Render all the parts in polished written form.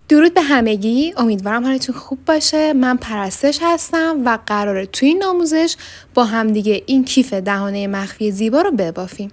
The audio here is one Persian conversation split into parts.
درود به همگی، امیدوارم حالتون خوب باشه. من پرستش هستم و قراره توی این آموزش با همدیگه این کیف دهانه مخفی زیبا رو ببافیم.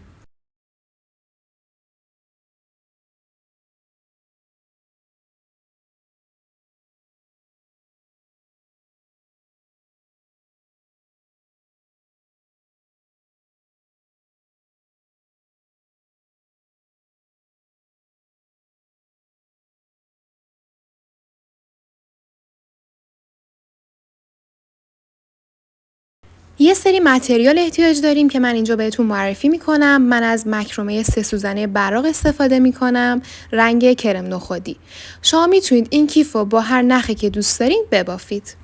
یه سری متریال احتیاج داریم که من اینجا بهتون معرفی میکنم. من از مکرمه 3 سوزنه براق استفاده میکنم، رنگ کرم نخودی. شما میتونید این کیف رو با هر نخی که دوست دارین ببافید.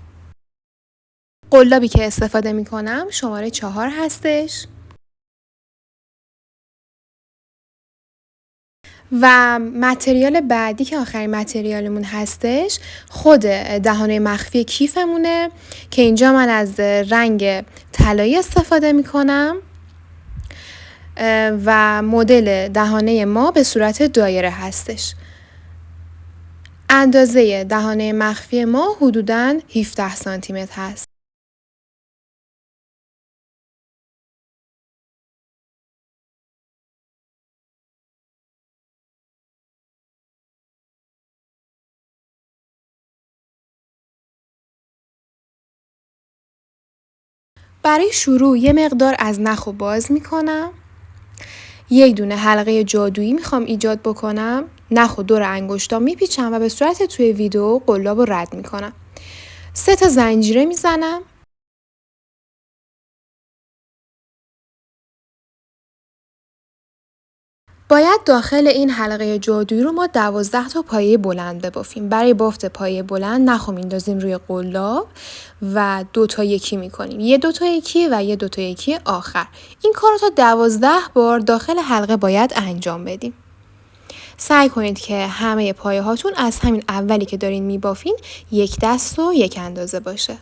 قلابی که استفاده میکنم شماره 4 هستش و متریال بعدی که آخرین متریالمون هستش خود دهانه مخفی کیفمونه که اینجا من از رنگ طلایی استفاده میکنم و مدل دهانه ما به صورت دایره هستش. اندازه دهانه مخفی ما حدوداً 17 سانتی متر هست. برای شروع یه مقدار از نخ رو باز میکنم. یک دونه حلقه جادویی میخوام ایجاد بکنم. نخ و دور انگشتام میپیچم و به صورت توی ویدیو قلاب رو رد میکنم. 3 تا زنجیره میزنم. باید داخل این حلقه جادویی رو ما 12 تا پایه بلند ببافیم. برای بافت پایه بلند نخ رو میندازیم روی قلاب و 2 تا یکی میکنیم. یه 2 تا یکی و یه 2 تا یکی آخر. این کار رو تا 12 بار داخل حلقه باید انجام بدیم. سعی کنید که همه پایه هاتون از همین اولی که دارین میبافین یک دست و یک اندازه باشه.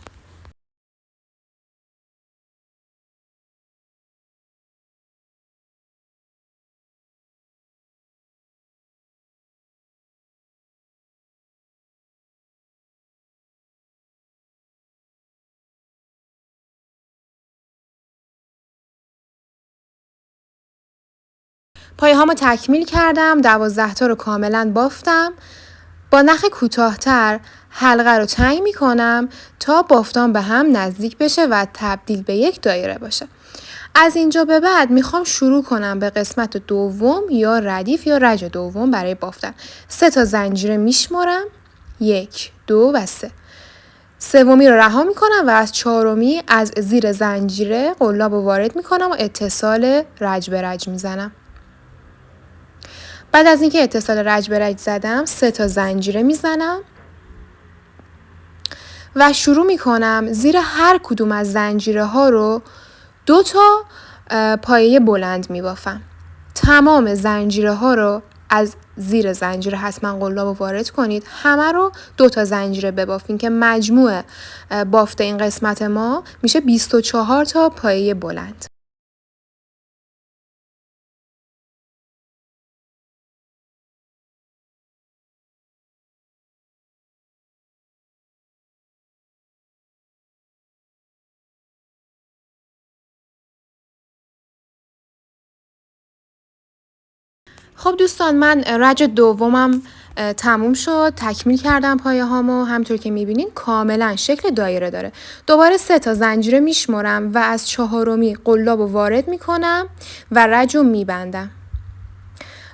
پایه هامو تکمیل کردم. 12 تا رو کاملا بافتم. با نخ کوتاه‌تر حلقه رو تنگ میکنم تا بافتام به هم نزدیک بشه و تبدیل به یک دایره باشه. از اینجا به بعد میخوام شروع کنم به قسمت دوم یا ردیف یا رج دوم برای بافتن. 3 تا زنجیره میشمارم. 1 2 و 3. سومی رو رها میکنم و از چهارمی از زیر زنجیره قلاب رو وارد میکنم و اتصال رج به رج میزنم. بعد از اینکه اتصال رج به رج زدم 3 تا زنجیره میزنم و شروع میکنم زیر هر کدوم از زنجیره ها رو 2 تا پایه بلند میبافم. تمام زنجیره ها رو از زیر زنجیره حتما قلاب رو وارد کنید. همه رو 2 تا زنجیره ببافین که مجموع بافت این قسمت ما میشه 24 تا پایه بلند. خب دوستان، من رج دومم تموم شد. تکمیل کردم پایه هامو. همطور که میبینین کاملا شکل دایره داره. دوباره 3 تا زنجیره میشمارم و از چهارمی قلاب رو وارد میکنم و رج رو میبندم.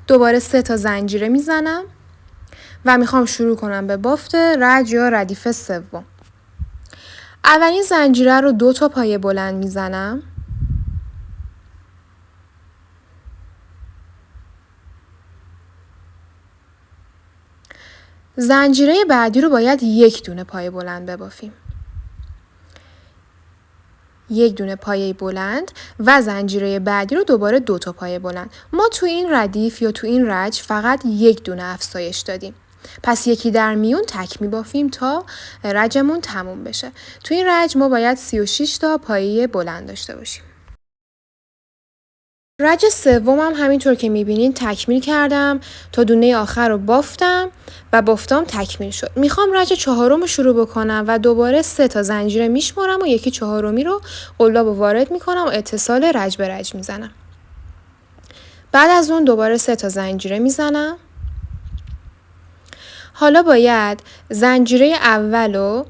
دوباره 3 تا زنجیره میزنم و میخوام شروع کنم به بافت رج یا ردیف سوم. اولین زنجیره رو 2 تا پایه بلند میزنم. زنجیره بعدی رو باید 1 دونه پایه بلند ببافیم. 1 دونه پایه بلند و زنجیره بعدی رو دوباره 2 تا پایه بلند. ما تو این ردیف یا تو این رج فقط 1 دونه افزایش دادیم. پس یکی در میون تک میبافیم تا رجمون تموم بشه. تو این رج ما باید 36 تا پایه بلند داشته باشیم. رج سومم همینطور که میبینین تکمیل کردم تا دونه آخر رو بافتم و بافتام تکمیل شد. میخوام رج چهارم رو شروع بکنم و دوباره 3 تا زنجیره میشمارم و یکی چهارمی رو قلاب رو وارد میکنم و اتصال رج به رج میزنم. بعد از اون دوباره 3 تا زنجیره میزنم. حالا باید زنجیره اول رو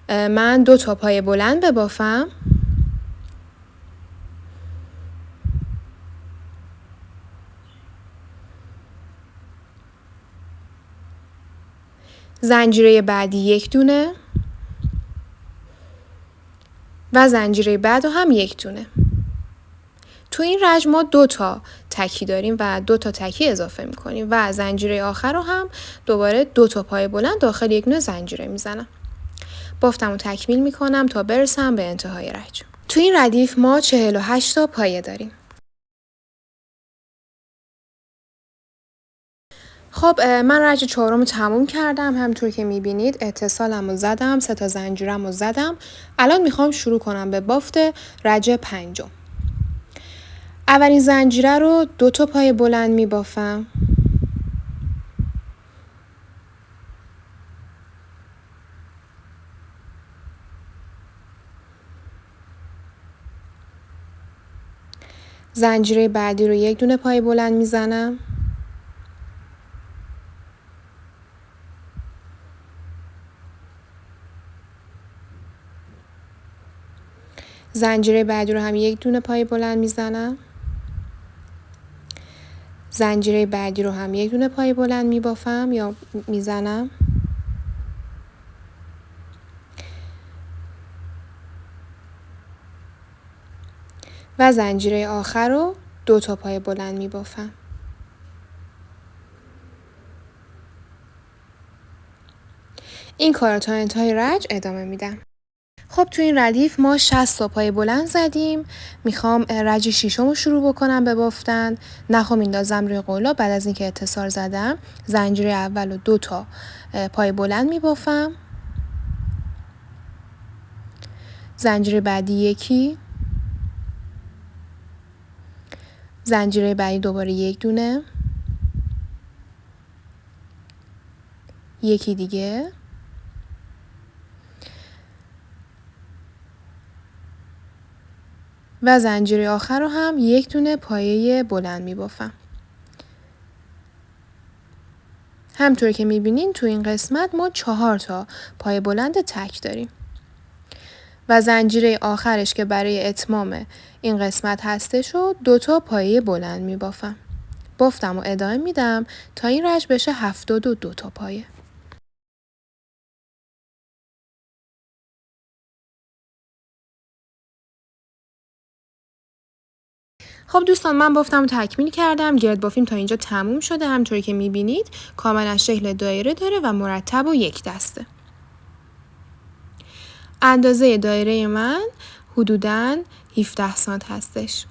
من 2 تا پای بلند ببافم. زنجیره بعدی 1 دونه و زنجیره بعد هم 1 دونه. تو این رج ما 2 تا تکی داریم و 2 تا تکی اضافه میکنیم و زنجیره آخر رو هم دوباره 2 تا پای بلند داخل یک نوع زنجیره میزنم. بافتم و تکمیل میکنم تا برسم به انتهای رج. تو این ردیف ما 48 تا پایه داریم. خب من رج چهارم رو تموم کردم. همونطور که میبینید اتصالم رو زدم، 3 تا زنجیرم رو زدم. الان میخوام شروع کنم به بافت رج پنجم. اولین زنجیره رو 2 تا پای بلند میبافم. زنجیره بعدی رو 1 دونه پای بلند میزنم. زنجیره بعدی رو هم 1 دونه پای بلند میزنم. زنجیره بعدی رو هم 1 دونه پای بلند میبافم یا میزنم. و زنجیره آخر رو 2 تا پای بلند میبافم. این کار تا انتهای رج ادامه میدم. خب تو این ردیف ما 60 تا پای بلند زدیم. میخوام رج ششم رو شروع بکنم به بافتن. نخو میندازم روی قلاب. بعد از اینکه اتصال زدم زنجیره اول رو 2 تا پای بلند میبافم. زنجیره بعدی یکی. زنجیره بعدی دوباره 1 دونه. یکی دیگه. و زنجیره آخر رو هم 1 دونه پایه بلند میبافم. همطور که میبینین تو این قسمت ما 4 تا پای بلند تک داریم. و زنجیره آخرش که برای اتمام این قسمت هستش رو 2 تا پایه بلند میبافم. بافتم و ادامه میدم تا این رج بشه 72 تا پایه. خب دوستان من بافتم و تکمیل کردم. گرد بافیم تا اینجا تموم شده. همطوری که میبینید کاملا شکل دایره داره و مرتب و یک دسته. اندازه دایره من حدوداً 17 سانت هستش.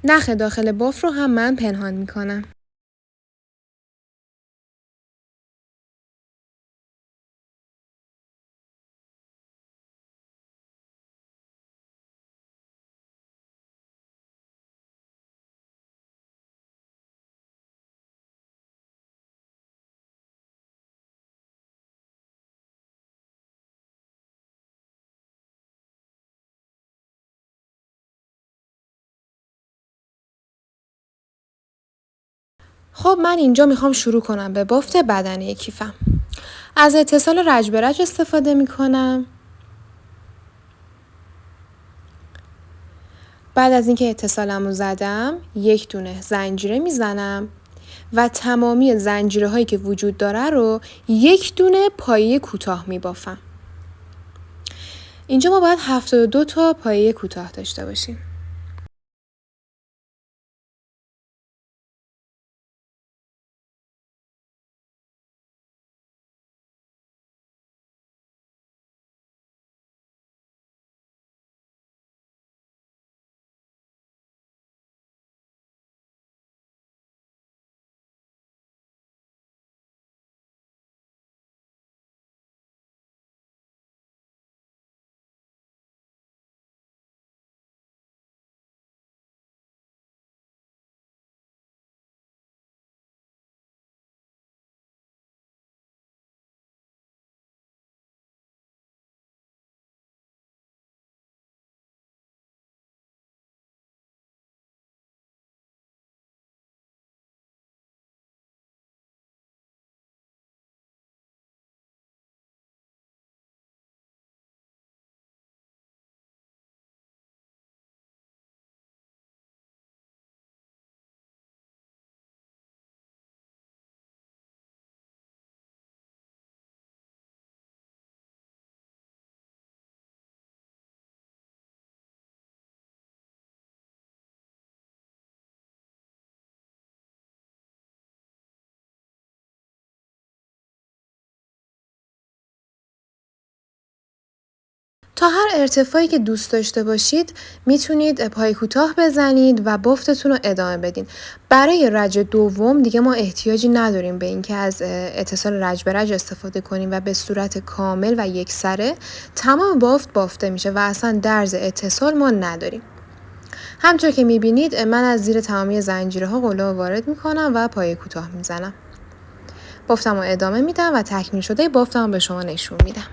نخ داخل بافت رو هم من پنهان میکنم. خب من اینجا میخوام شروع کنم به بافت بدنه کیفم. از اتصال رج به رج استفاده میکنم. بعد از اینکه اتصالم رو زدم 1 دونه زنجیره میزنم و تمامی زنجیره هایی که وجود داره رو 1 دونه پایه کوتاه میبافم. اینجا ما باید 72 تا پایه کوتاه داشته باشیم. تا هر ارتفاعی که دوست داشته باشید میتونید پای کوتاه بزنید و بافتتون رو ادامه بدین. برای رج دوم دیگه ما احتیاجی نداریم به اینکه از اتصال رج به رج استفاده کنیم و به صورت کامل و یکسره تمام بافت بافته میشه و اصلا درز اتصال ما نداریم. همطور که میبینید من از زیر تمامی زنجیرها قلاب وارد میکنم و پای کوتاه میزنم. بافتم رو ادامه میدم و تکمیل شده بافتم رو به شما نشون میدم.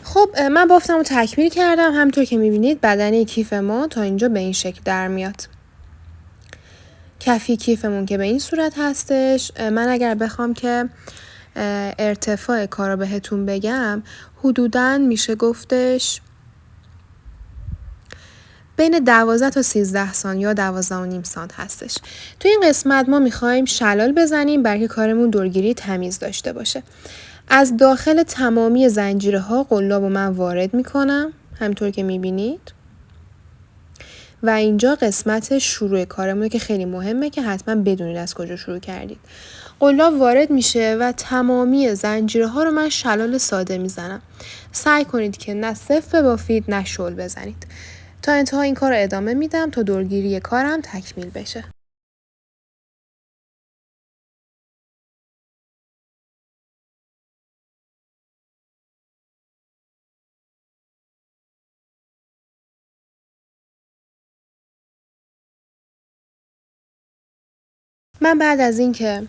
خب من بافتم رو تکمیل کردم. همطور که میبینید بدنه کیف ما تا اینجا به این شکل در میاد. کفی کیفمون که به این صورت هستش. من اگر بخوام که ارتفاع کارو بهتون بگم حدوداً میشه گفتش بین 12 تا 13 سانت یا 12.5 سانت هستش. توی این قسمت ما میخوایم شلال بزنیم برای که کارمون دورگیری تمیز داشته باشه. از داخل تمامی زنجیرها قلاب رو من وارد میکنم همطور که میبینید و اینجا قسمت شروع کارمونه که خیلی مهمه که حتما بدونید از کجا شروع کردید. قلاب وارد میشه و تمامی زنجیرها رو من شلال ساده میزنم. سعی کنید که نه صفر ببافید نه شل بزنید. تا انتها این کار رو ادامه میدم تا دورگیری کارم تکمیل بشه. من بعد از اینکه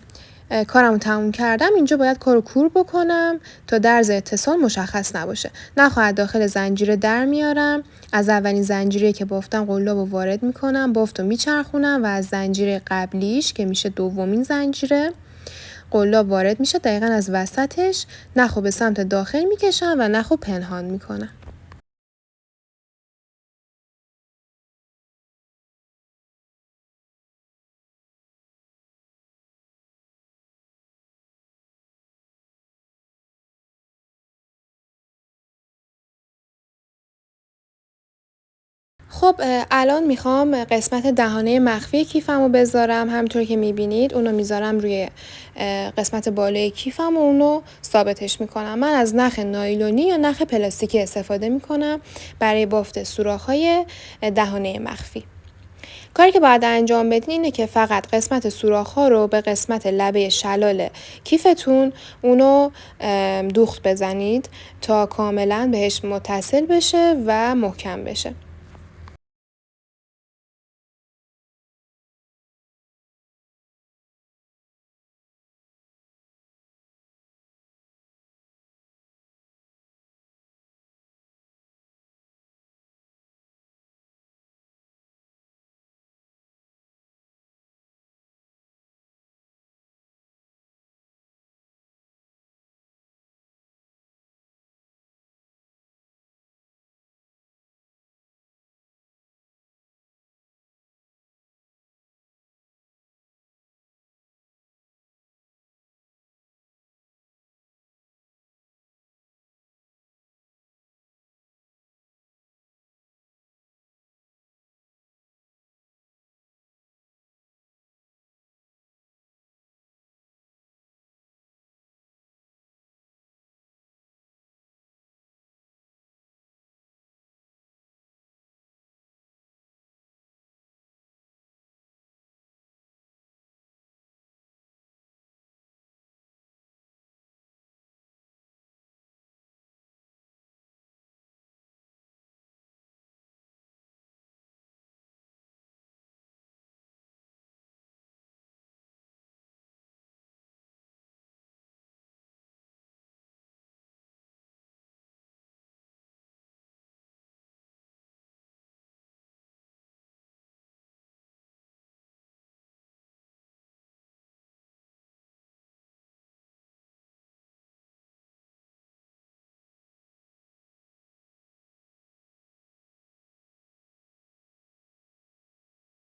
کارمو تموم کردم اینجا باید کارو کور بکنم تا درز اتصال مشخص نباشه. نخواهد داخل زنجیره در میارم. از اولین زنجیره که بافتم قلابو وارد میکنم، بافتو میچرخونم و از زنجیره قبلیش که میشه دومین زنجیره قلاب وارد میشه دقیقاً از وسطش. نخو به سمت داخل میکشم و نخو پنهان میکنم. خب الان میخوام قسمت دهانه مخفی کیفم رو بذارم. همونطور که میبینید اونو میذارم روی قسمت بالای کیفم و اونو ثابتش میکنم. من از نخ نایلونی یا نخ پلاستیکی استفاده میکنم برای بافت سوراخ‌های دهانه مخفی. کاری که باید انجام بدین اینه که فقط قسمت سوراخ‌ها رو به قسمت لبه شلال کیفتون اونو دوخت بزنید تا کاملا بهش متصل بشه و محکم بشه.